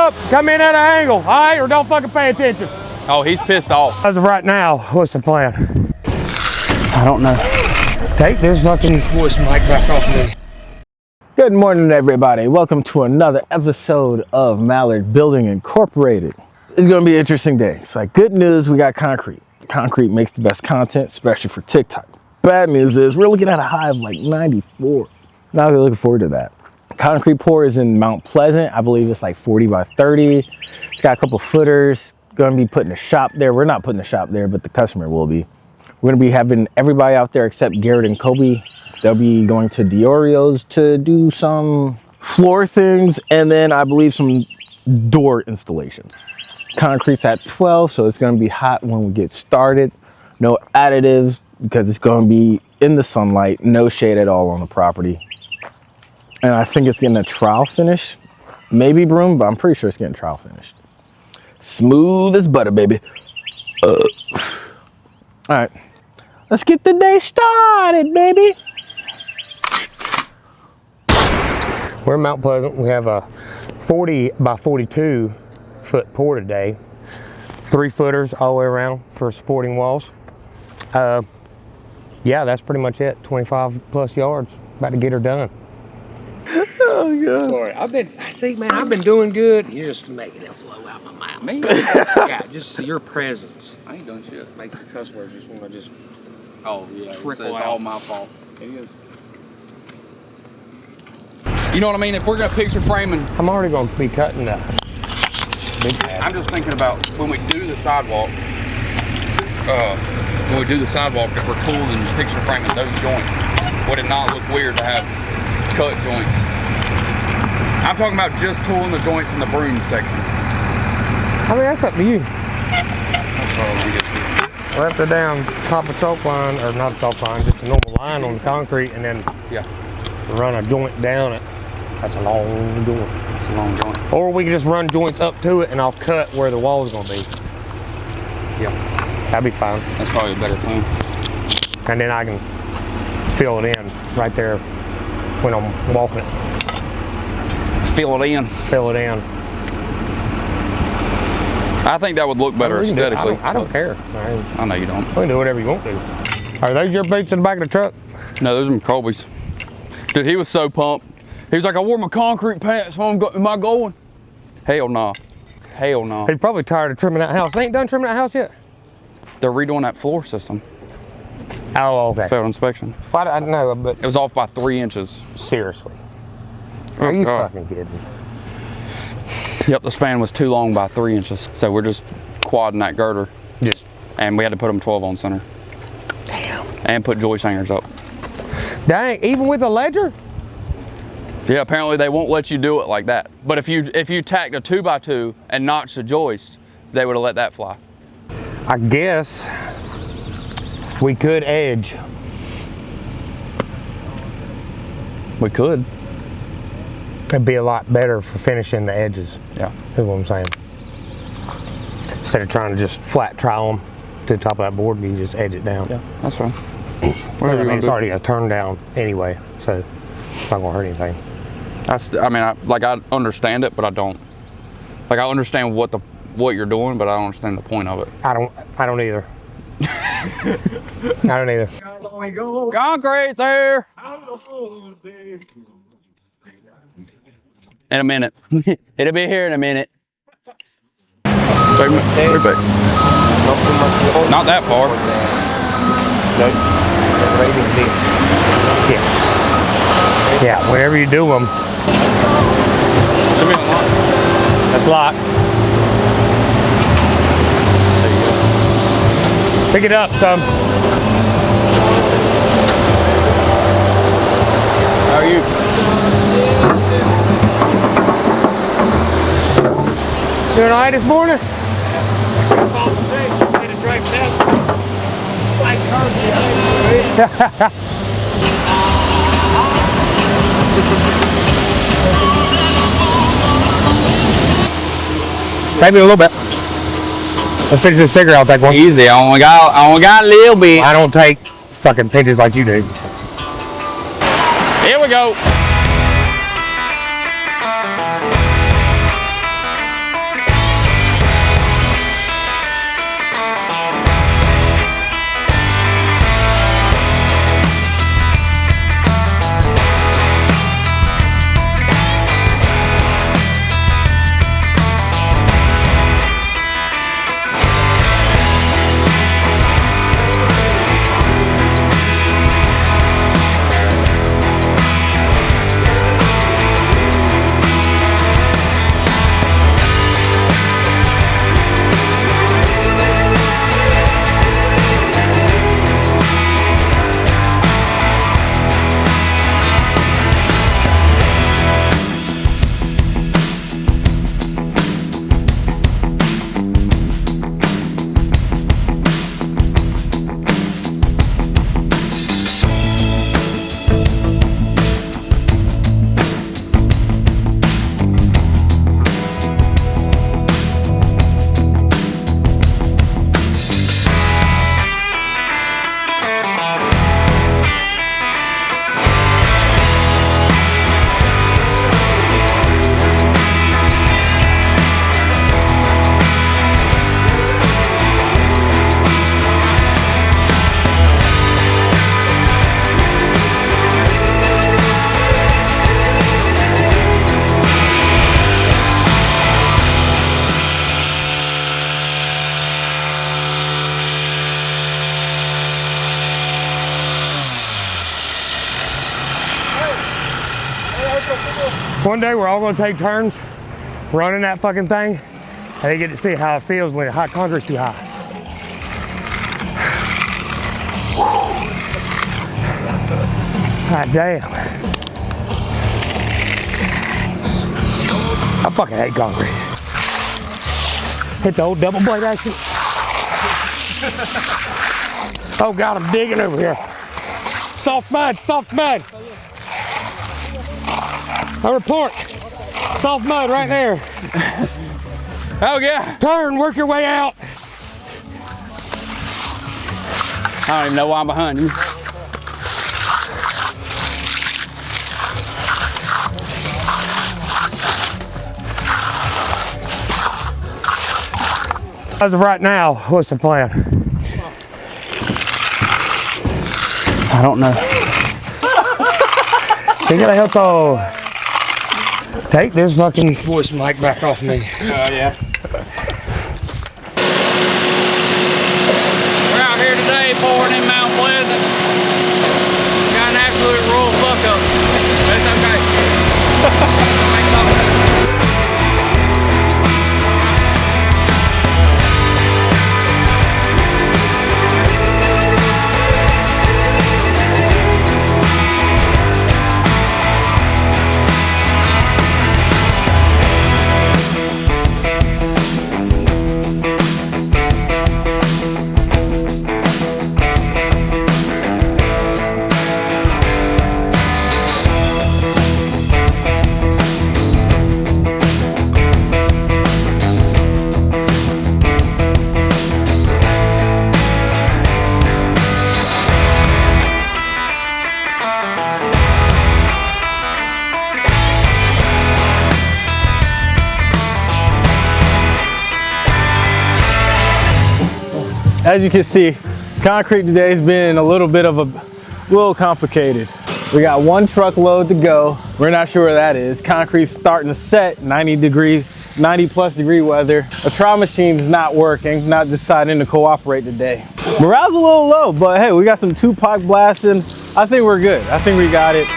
up, come in at an angle, all right, or don't fucking pay attention. Oh, he's pissed off. As of right now, what's the plan? I don't know. Take this fucking voice mic back off me. Good morning, everybody. Welcome to another episode of Mallard Building Incorporated. It's going to be an interesting day. It's like good news, we got concrete. Concrete makes the best content, especially for TikTok. Bad news is we're looking at a high of like 94. Not really looking forward to that. Concrete pour is in Mount Pleasant. I believe it's like 40 by 30. It's got a couple footers. Going to be putting a shop there. We're not putting a shop there, but the customer will be. We're going to be having everybody out there except Garrett and Kobe. They'll be going to Diorio's to do some floor things and then I believe some door installations. Concrete's at 12, so it's going to be hot when we get started. No additives because it's going to be in the sunlight, no shade at all on the property. And I think it's getting a trowel finish, maybe broom, but I'm pretty sure it's getting trowel finished. Smooth as butter, baby. All right, let's get the day started, baby. We're in Mount Pleasant. We have a 40 by 42 foot pour today. 3 footers all the way around for supporting walls. Yeah, that's pretty much it. 25 plus yards. About to get her done. Oh god. Sorry, I've been doing good. You're just making it flow out my mouth. Me? Yeah, just your presence I ain't doing shit. makes the cuss words just want to just Oh, yeah. Trickle it's out. all my fault. It is. You know what I mean? If we're going to picture framing, I'm already going to be cutting that. Big pad. I'm just thinking about when we do the sidewalk, if we're tooling and picture framing those joints, would it not look weird to have cut joints? I'm talking about just tooling the joints in the broom section. I mean, that's up to you. That's all I get to. Left it down, top of chalk line, or not a chalk line, just a normal line on the concrete, and then run a joint down it. That's a long joint. It's a long joint. Or we can just run joints up to it, and I'll cut where the wall is going to be. Yeah. That'd be fine. That's probably a better plan. And then I can fill it in right there when I'm walking it. Fill it in. Fill it in. I think that would look better aesthetically. I don't care. I know you don't. We can do whatever you want to. Are those your boots in the back of the truck? No, those are McColby's. Dude, he was so pumped. He was like, I wore my concrete pants. Am I going? Hell no. Hell no. He's probably tired of trimming that house. They ain't done trimming that house yet? They're redoing that floor system. Oh, okay. Failed inspection. Well, I know, but It was off by 3 inches. seriously. Are you God. fucking kidding? Yep, the span was too long by 3 inches. So we're just quadding that girder. And we had to put them 12 on center. Damn. And put joist hangers up. Dang, even with a ledger? Yeah, apparently they won't let you do it like that. But if you tacked a 2x2 and notched the joist, they would have let that fly. I guess we could edge. We could. It'd be a lot better for finishing the edges. Yeah. Is what I'm saying. Instead of trying to just flat trowel them to the top of that board, you can just edge it down. Yeah, that's fine. I Whatever you mean, want it's to do. already a turn down anyway, so it's not gonna hurt anything. I understand it, but I don't. Like, I understand what you're doing, but I don't understand the point of it. I don't either. I don't either. Concrete there. In a minute. It'll be here in a minute. We're back. Not that far. Yeah. Yeah, whenever you do them. Should be unlocked. That's locked. Pick it up, Tom. How are you? Doing all right this morning? Maybe a little bit. Let's finish this cigarette. I'll take one. Easy. I only got a little bit. I don't take fucking pinches like you do. Here we go. One day we're all gonna take turns running that fucking thing, and they get to see how it feels when the hot concrete's too high. God damn. I fucking hate concrete. Hit the old double blade action. Oh God, I'm digging over here. Soft mud, soft mud. I report. Soft mud right there. Oh yeah. Turn, work your way out. I don't even know why I'm behind you. As of right now, what's the plan? I don't know. You gotta help take this fucking voice mic back off me. Oh yeah. We're out here today pouring in Mount Pleasant. Got an absolute royal fuck up. But it's okay. As you can see, concrete today has been a little complicated. We got one truckload to go. We're not sure where that is. Concrete's starting to set, 90 plus degree weather. A trowel machine's not working, not deciding to cooperate today. Morale's a little low, but hey, we got some Tupac blasting. I think we're good. I think we got it.